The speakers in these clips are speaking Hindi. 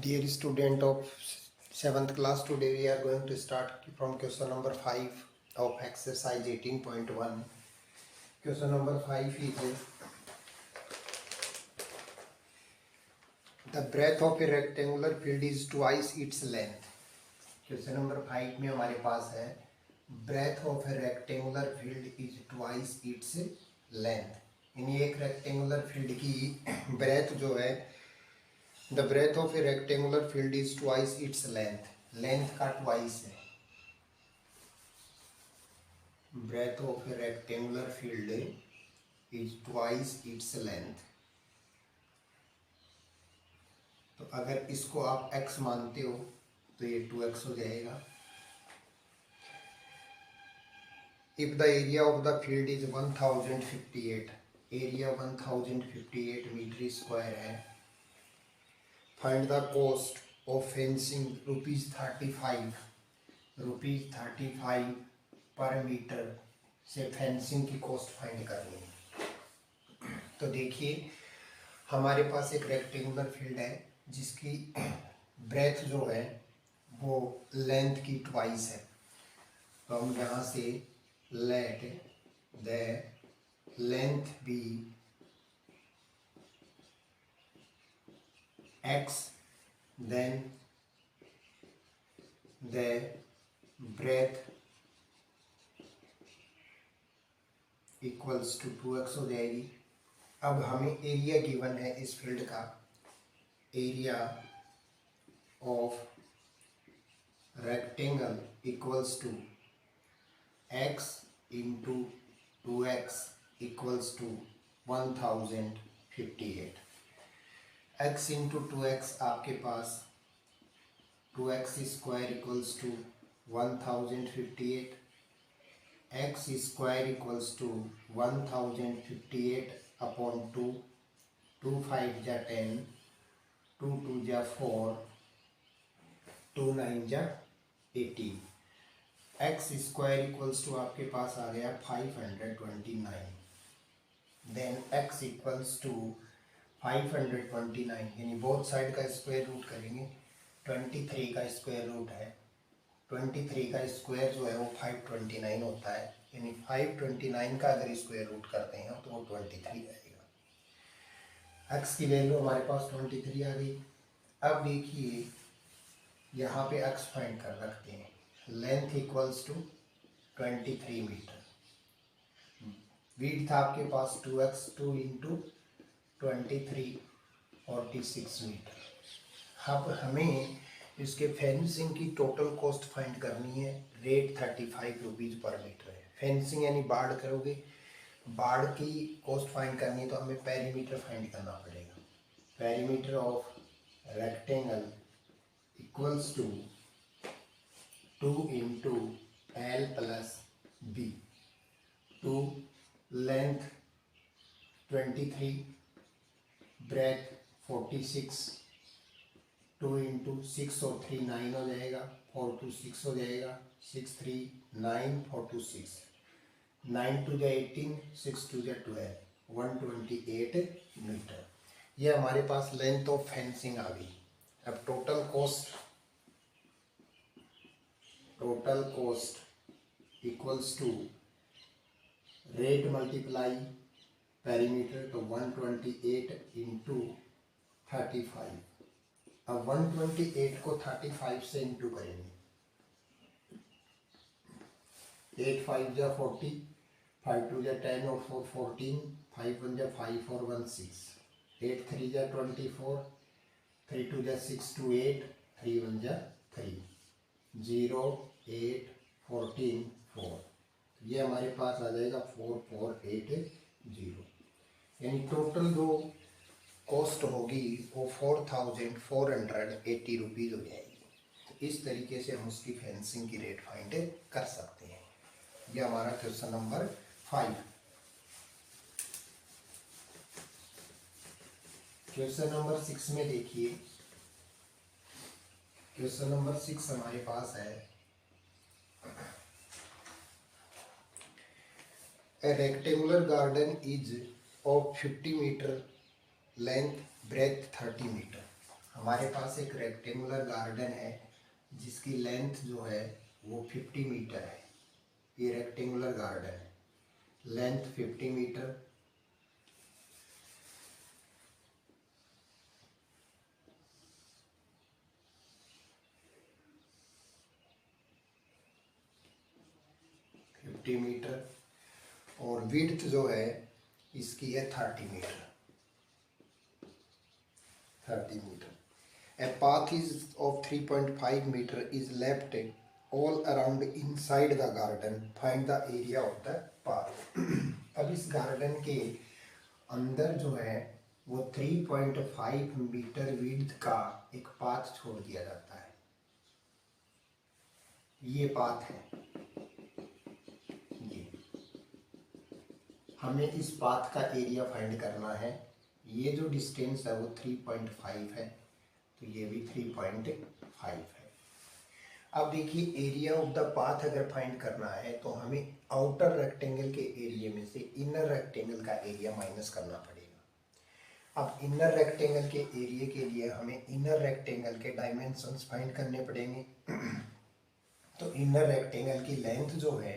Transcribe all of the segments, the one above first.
Dear student of 7th class, today we are going to start from question number 5 of exercise 18.1. Question number 5 is the breadth of a rectangular field is twice its length. Question number 5 में हमारे पास है breadth of a rectangular field is twice its length. यानी एक rectangular field की breadth जो है The breadth of a rectangular field is twice its length. Length का twice है. Breadth of a rectangular field is twice its length. तो अगर इसको आप x मानते हो तो ये 2x हो जाएगा. If the area of the field is 1058, area 1058 metre square है. Find the cost of fencing ₹35 पर मीटर से फेंसिंग की कॉस्ट फाइंड करनी है. तो देखिए हमारे पास एक रेक्टेंगुलर फील्ड है जिसकी ब्रेथ जो है वो लेंथ की ट्वाइस है. तो हम यहाँ से let the length be x, then the breadth equals to 2x हो जाएगी. अब हमें एरिया गिवन है इस फील्ड का, area of rectangle equals to x into 2x equals to 1058. x into 2x आपके पास 2x square equals to 1058. x square equals to 1058 upon 2. 2 5 जा 10, 2 2 जा 4, 2 9 जा 18. x स्क्वायर इक्वल्स टू आपके पास आ गया 529. देन x इक्वल्स टू 529 यानी बोथ साइड का स्क्वायर रूट करेंगे. 23 का स्क्वायर रूट है, 23 का स्क्वायर जो है वो 529 होता है. यानी 529 का अगर स्क्वायर रूट करते हैं तो वो 23 आएगा. x की वैल्यू हमारे पास 23 आ गई. अब देखिए यहाँ पे x फाइंड कर रखते हैं. Length equals to 23 metre. Width आपके पास 2x, 2 इंटू 23 46 मीटर. अब हमें इसके फेंसिंग की टोटल कॉस्ट फाइंड करनी है. रेट 35 रुपीज़ पर मीटर है. फेंसिंग यानी बाड़ करोगे, बाड़ की कॉस्ट फाइंड करनी है तो हमें पेरीमीटर फाइंड करना पड़ेगा. Perimeter of rectangle equals to 2 into L plus B. 2 length 23, breadth 46, 2 into 6 और 3 9 हो जाएगा, 4 2 6 हो जाएगा, 6 3 9 4 2 6, 9 2 जा 18, 6 2 जा 12, 128 मीटर. ये हमारे पास लेंथ ऑफ फेंसिंग आ गई. अब total cost equals to rate multiply perimeter तो 128 इंटू 35. अब 128 को 35 से इंटू करेंगे. 8 5 जा 40, 5 2 जा 10 और 4 14, 5 1 जा 5 और 1 6, 8 3 जा 24, 3 2 जा 6 2 8, 3 1 जा 3, 0 8 14 4. ये हमारे पास आ जाएगा 4480. यानी टोटल जो कॉस्ट होगी वो 4480 रुपीज़ हो जाएगी. तो इस तरीके से हम उसकी फेंसिंग की रेट फाइंड कर सकते हैं. यह हमारा क्वेश्चन नंबर 5. क्वेश्चन नंबर 6 में देखिए. क्वेश्चन नंबर 6 हमारे पास है A rectangular garden is of 50 meter length, breadth 30 meter. हमारे पास एक रेक्टेंगुलर गार्डन है जिसकी लेंथ जो है वो 50 मीटर है। ये रेक्टेंगुलर गार्डन है, लेंथ 50 मीटर। और विड्थ जो है इसकी है 30 metre. A path is of 3.5 meter is left all around inside the garden. Find the area of the path. अब इस गार्डन के अंदर जो है वो 3.5 मीटर विड्थ का एक पाथ छोड़ दिया जाता है। ये पाथ है, ये हमें इस पाथ का एरिया फाइंड करना है। ये जो डिस्टेंस है वो 3.5 है, तो ये भी 3.5 है। अब देखिए एरिया ऑफ द पाथ अगर फाइंड करना है तो हमें आउटर रेक्टेंगल के एरिया में से इनर रेक्टेंगल का एरिया माइनस करना पड़ेगा। अब इनर रेक्टेंगल के एरिया के लिए हमें इनर रेक्टेंगल के डायमेंशंस फाइंड करने पड़ेंगे। तो इनर रेक्टेंगल की लेंथ जो है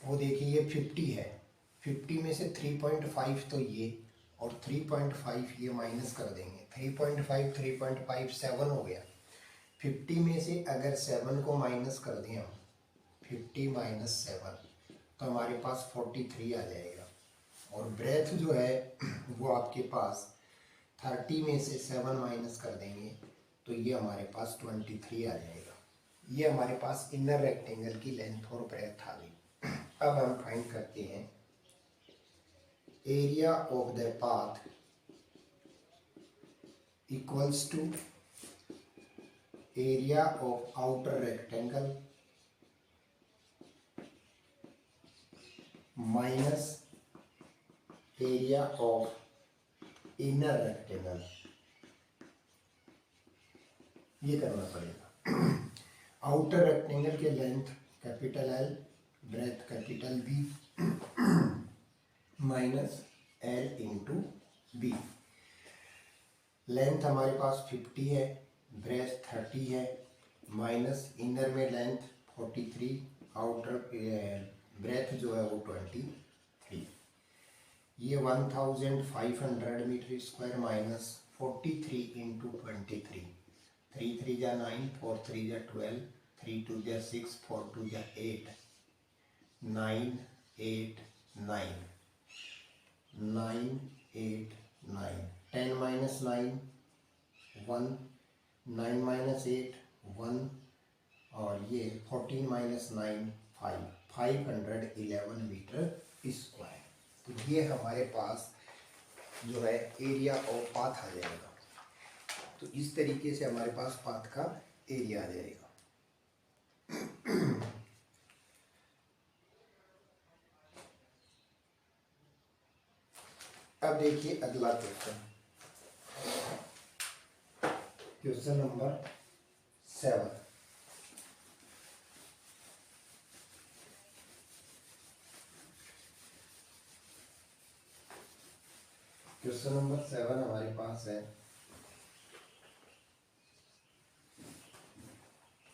वो देखिए ये 50 है। 50 में से 3.5 तो ये और 3.5 ये माइनस कर देंगे। 3.5 3.5 7 हो गया। 50 में से अगर 7 को माइनस कर दें हम, 50 माइनस 7, तो हमारे पास 43 आ जाएगा। और ब्रेथ जो है वो आपके पास 30 में से 7 माइनस कर देंगे तो ये हमारे पास 23 आ जाएगा। ये हमारे पास इनर रेक्टेंगल की लेंथ और ब्रेथ आ गई। अब हम फाइंड करते हैं area of the path equals to area of outer rectangle minus area of inner rectangle। ये करना पड़ेगा। आउटर रेक्टेंगल के length capital L, breadth capital B minus L into B. Length हमारे पास 50 है, ब्रेथ 30 है, माइनस इनर में लेंथ 43, आउटर ब्रेथ जो है वो 23। ये 1500 मीटर स्क्वायर माइनस 43 इंटू 23। 3 3 जा 9, 4 3 जा 12, 3 2 जा 6, 4 2 जा 8, 9 8 9, 9 8 9, 10 माइनस 9 1, 9 माइनस 8 1, और ये 14 माइनस 9 5, 511 मीटर स्क्वायर। तो ये हमारे पास जो है एरिया ऑफ पाथ आ जाएगा। तो इस तरीके से हमारे पास पाथ का एरिया आ जाएगा। अब देखिए अगला question, question number 7। Question number 7 हमारे पास है,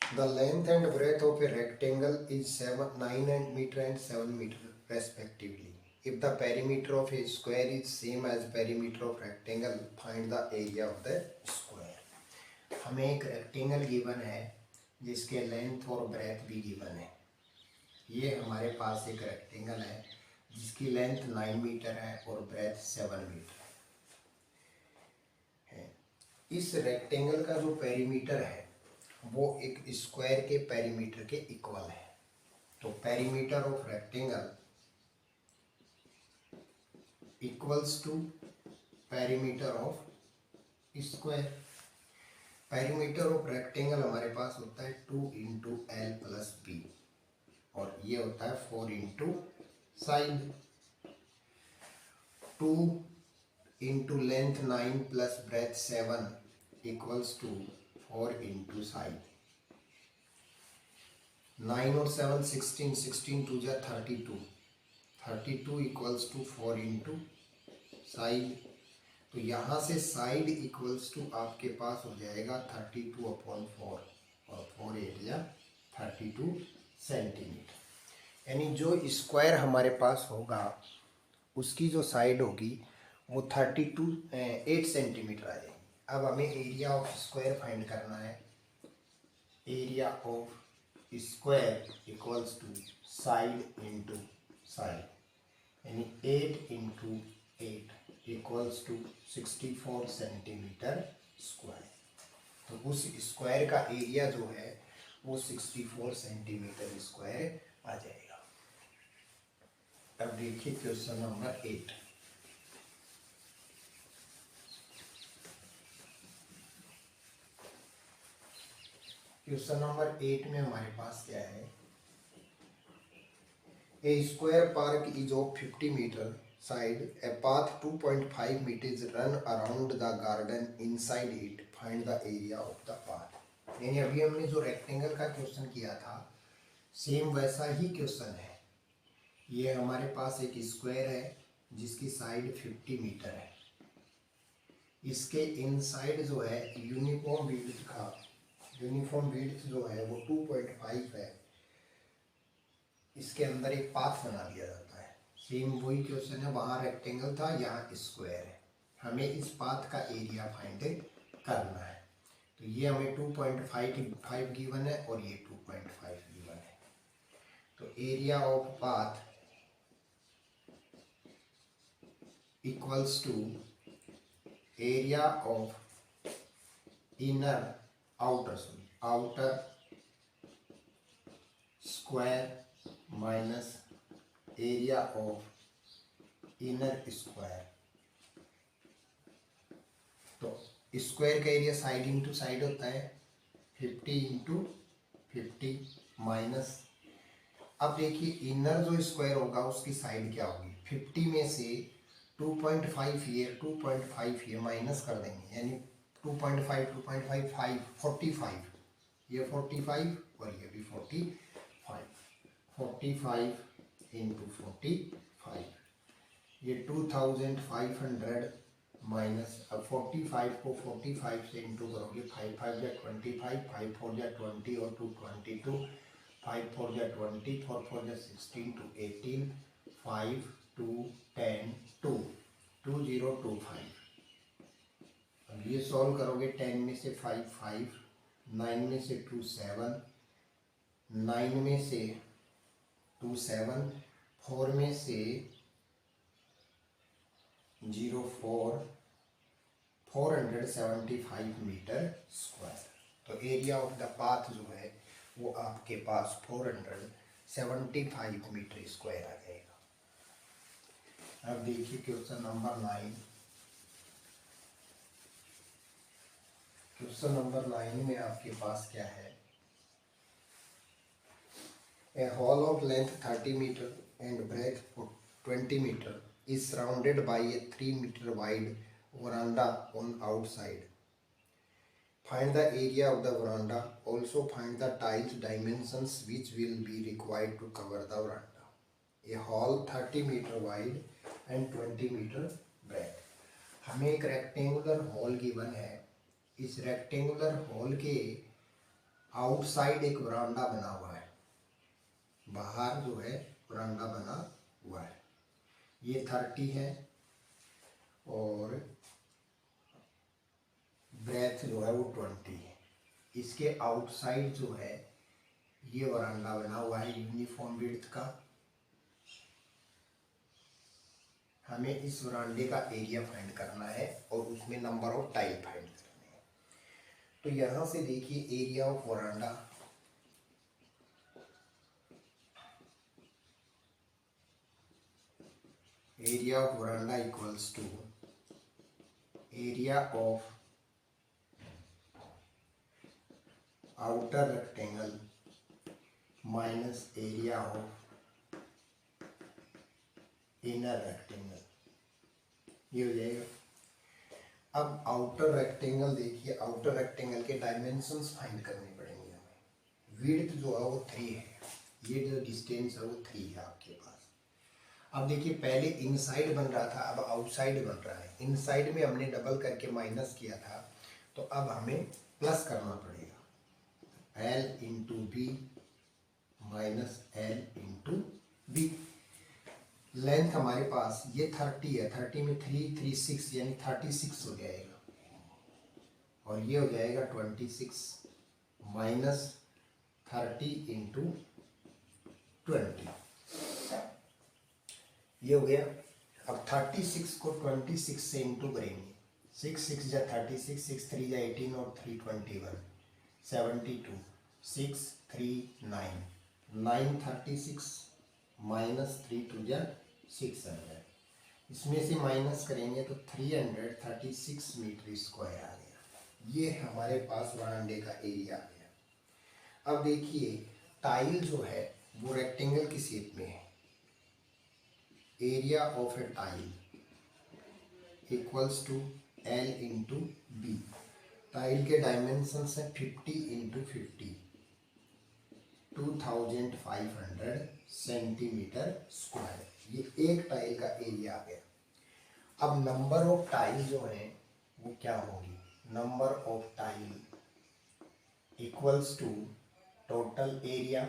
the length and breadth of a rectangle is 9 meter and 7 meter respectively. If the perimeter of a square is same as perimeter of rectangle, find the area of the square. हमें एक रेक्टेंगल गिवन है जिसके लेंथ और ब्रेथ भी गिवन है। ये हमारे पास एक रेक्टेंगल है जिसकी लेंथ 9 मीटर है और ब्रेथ 7 मीटर है। इस रेक्टेंगल का जो पेरीमीटर है वो एक स्क्वायर के पेरीमीटर के इक्वल है। तो perimeter of rectangle equals to perimeter of square. Perimeter of rectangle हमारे पास होता है 2 इंटू एल प्लस बी, और ये होता है 4 into side. 2 into length 9 plus breadth 7 equals to 4 into side. 9 और 7 16, 16 2 जा 32, 32 इक्वल्स टू 4 इंटू साइड। तो यहाँ से साइड इक्वल्स टू आपके पास हो जाएगा 32/4 और 4 एरिया 32 सेंटीमीटर। यानी जो स्क्वायर हमारे पास होगा उसकी जो साइड होगी वो 8 सेंटीमीटर आ जाएगी। अब हमें एरिया ऑफ स्क्वायर फाइंड करना है। Area of square equals to side into side, यानी 8 into 8 equals to 64 centimetre square. तो उस स्क्वायर का एरिया जो है वो 64 सेंटीमीटर स्क्वायर आ जाएगा। अब देखिए क्वेश्चन नंबर 8। क्वेश्चन नंबर 8 में हमारे पास क्या है? A square park is of 50 meter side, a path 2.5 meter run around the garden inside it, find the area of the path. यानी अभी हमने जो रेक्टेंगल का क्वेश्चन किया था सेम वैसा ही क्वेश्चन है। ये हमारे पास एक स्क्वायर है जिसकी साइड 50 मीटर है। इसके इनसाइड जो है यूनिफॉर्म विड्थ जो है वो 2.5 है। इसके अंदर एक पाथ बना दिया जाता है। सेम वही क्वेश्चन है, वहाँ रेक्टेंगल था, यहाँ स्क्वायर है। हमें इस पाथ का एरिया फाइंड करना है। तो ये हमें 2.5 गिवन है और ये 2.5 गिवन है। तो area of path equals to area of outer square minus area of inner square. तो स्क्वायर का एरिया साइड इंटू साइड होता है, 50 इंटू 50 माइनस, अब देखिए इनर जो स्क्वायर होगा उसकी साइड क्या होगी? 50 में से 2.5 ये 2.5 ये माइनस कर देंगे, यानी 2.5 2.5 5 45, ये 45 और ये भी 45 इंटू 45, ये 2500 माइनस। अब 45 को 45 से इंटू करोगे, 5 5 या 25, 5 4 या 20 और 2 22, 5 4 या 20, 4 4 या 16, 2 18, 5 2 10 2 2025। अब ये सॉल्व करोगे, 10 में से 5 5, 9 में से 2 7, 9 में से 2 7, 4 में से 0 4, 475 मीटर स्क्वायर। तो एरिया ऑफ द पाथ जो है वो आपके पास 475 मीटर स्क्वायर आ जाएगा। अब देखिए क्वेश्चन नंबर 9। क्वेश्चन नंबर 9 में आपके पास क्या है? A hall of length 30 meter and breadth 20 meter is surrounded by a 3 meter wide veranda on outside. Find the area of the veranda. Also find the tiles dimensions which will be required to cover the veranda. A hall 30 meter wide and 20 meter breadth. हमें एक रेक्टेंगुलर हॉल गिवन है। इस रेक्टेंगुलर हॉल के आउटसाइड एक वरांडा बना हुआ है, बाहर जो है वरांडा बना हुआ है। ये 30 है और ब्रेथ जो है वो 20 है। इसके आउटसाइड जो है ये वरांडा बना हुआ है यूनिफॉर्म विड्थ का। हमें इस वरांडे का एरिया फाइंड करना है और उसमें नंबर ऑफ टाइल फाइंड करने हैं। तो यहाँ से देखिए area of veranda, area of veranda equals to area of outer rectangle minus area of inner rectangle, ये हो जाएगा। अब आउटर रेक्टेंगल देखिए, आउटर रेक्टेंगल के डायमेंशंस फाइंड करने पड़ेंगे हमें। विड्थ जो है वो 3 है, ये जो डिस्टेंस है वो 3 है आपके पास। अब देखिए पहले इनसाइड बन रहा था, अब आउटसाइड बन रहा है। इनसाइड में हमने डबल करके माइनस किया था, तो अब हमें प्लस करना पड़ेगा। L into B minus L into B. Length हमारे पास ये 30 है, 30 में 3 3 6 यानी 36 हो जाएगा, और ये हो जाएगा 26 माइनस 30 इंटू 20, ये हो गया। अब 36 को 26 से इंटू करेंगे। 6 6 जा 36, 6 3 जा 18 और 3 21, 72, 6 3 9, 9 36 माइनस 3 2 जा 600। इसमें से माइनस करेंगे तो 336 मीटर स्क्वायर आ गया। ये हमारे पास वरांडे का एरिया आ गया। अब देखिए टाइल जो है वो रेक्टेंगल की शेप में है। Area of a tile equals to L into B. Tile के डायमेंशंस हैं 50 इंटू 50, 2500 सेंटीमीटर स्क्वायर। ये एक टाइल का एरिया आ गया। अब नंबर ऑफ टाइल जो है वो क्या होगी? Number of tile equals to total area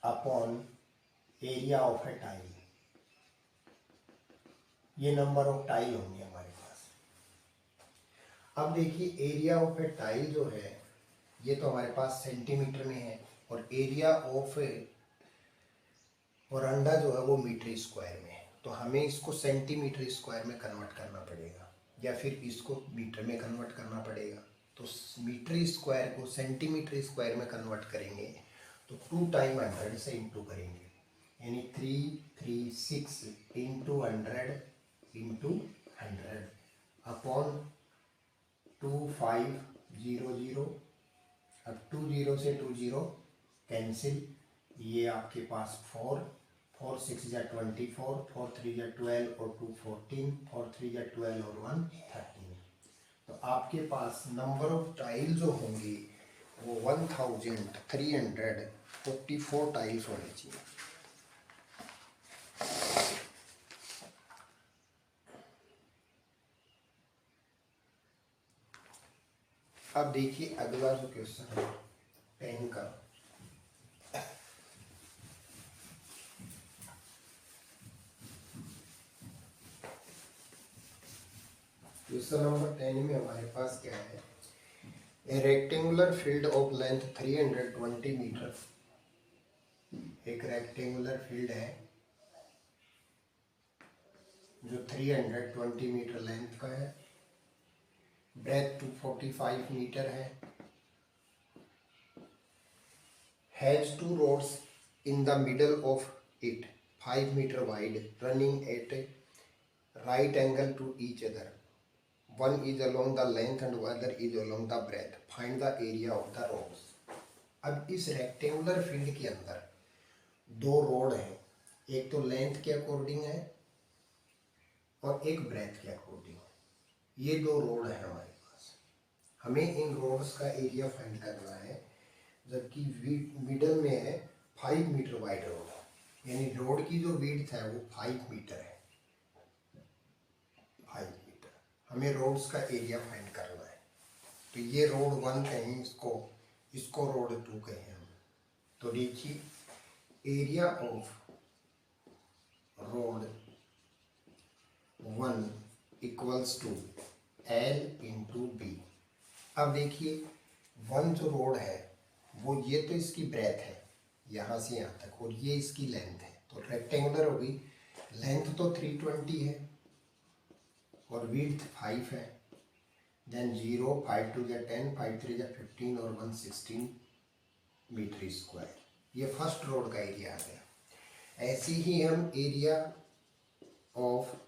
upon area of a tile. ये नंबर ऑफ टाइल होंगे हमारे पास। अब देखिए एरिया ऑफ ए टाइल जो है ये तो हमारे पास सेंटीमीटर में है, और एरिया ऑफ वरांडा जो है वो मीटर स्क्वायर में है। तो हमें इसको सेंटीमीटर स्क्वायर में कन्वर्ट करना पड़ेगा, या फिर इसको मीटर में कन्वर्ट करना पड़ेगा। तो मीटर स्क्वायर को सेंटीमीटर स्क्वायर में कन्वर्ट करेंगे तो 2 टाइम 100 से इंटू करेंगे, यानी 336 इंटू 100 इंटू 100 अपॉन 2500। अब 20 से 20 कैंसिल, ये आपके पास 4 4 6 जा 24, 4 3 जा 12 और 2 14, 4 3 जा 12 और 1 13। तो आपके पास नंबर ऑफ टाइल जो होंगे वो 1344 टाइल्स होने चाहिए। अब देखिए अगला जो क्वेश्चन है पेन का। क्वेश्चन नंबर 10 में हमारे पास क्या है? A rectangular field of length 320 metre. एक रेक्टेंगुलर फील्ड है जो 320 मीटर लेंथ का है, ब्रेथ 245 मीटर है, has 2 rods in the middle of it 5 meter wide running at a right angle to each other. One is along the length and other is along the breadth. Find the area of the rods. अब इस रेक्टेंगुलर फील्ड के अंदर 2 रोड हैं, एक तो लेंथ के अकॉर्डिंग है और एक ब्रेथ के अकॉर्डिंग। ये 2 रोड है हमारे पास। हमें इन रोड्स का एरिया फाइंड करना है, जबकि मिडल में है 5 मीटर वाइड रोड, यानी रोड की जो विड्थ है वो 5 मीटर है। 5 मीटर हमें रोड्स का एरिया फाइंड करना है। तो ये रोड 1 कहें इसको रोड 2 कहें हम। तो देखिए area of road 1 equals to L into B. अब देखिए 1 जो रोड है वो ये तो इसकी ब्रेथ है यहाँ से यहाँ तक, और ये इसकी लेंथ है। तो रेक्टेंगुलर होगी, लेंथ तो 320 है और विड्थ 5 है। देन 0 5 2 जा 10, 5 3 जा 15 और 1 16 मीटर स्क्वायर। ये फर्स्ट रोड का एरिया आ गया। ऐसे ही हम area of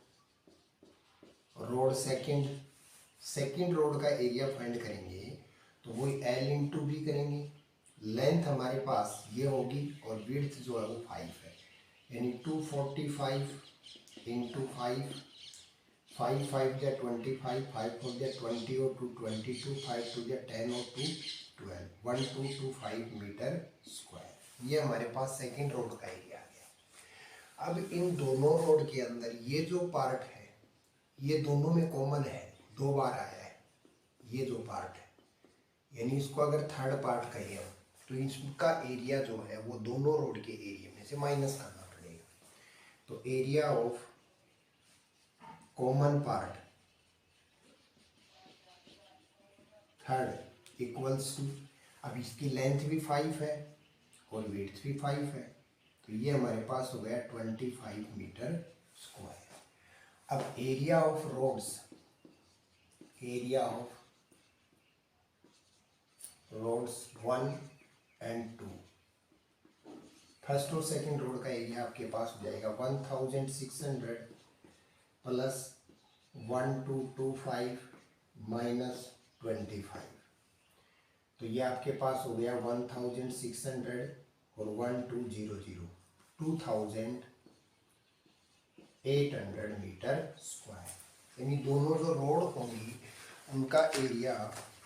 road second road का एरिया फाइंड करेंगे, तो वही L इंटू बी करेंगे। लेंथ हमारे पास ये होगी और विड्थ जो है वो 5 है, यानी 245 इंटू 5, 5 5 जा 25, 5 4 जा 20 और 2 22, 5 2 जा 10 और 2 12, 1225 मीटर स्क्वायर। ये हमारे पास सेकंड रोड का एरिया है। अब इन दोनों रोड के अंदर ये जो पार्ट है ये दोनों में कॉमन है, 2 बार आया है ये जो पार्ट है, यानी इसको अगर थर्ड पार्ट कहें हम तो इसका एरिया जो है वो दोनों रोड के एरिया में से माइनस करना पड़ेगा। तो area of common part third equals to, अब इसकी लेंथ भी 5 है और विड्थ भी 5 है, तो ये हमारे पास हो गया 25 मीटर स्क्वायर। अब area of roads, area of roads 1 and 2, first और सेकंड रोड का एरिया आपके पास हो जाएगा 1600 प्लस 1225 माइनस 25, तो ये आपके पास हो गया 1600 और 1200 2800 मीटर स्क्वायर, यानी दोनों जो रोड होंगी उनका एरिया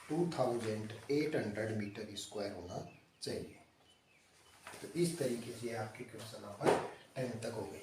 2800 मीटर स्क्वायर होना चाहिए। तो इस तरीके से आपके क्वेश्चन नंबर 10 तक हो गए।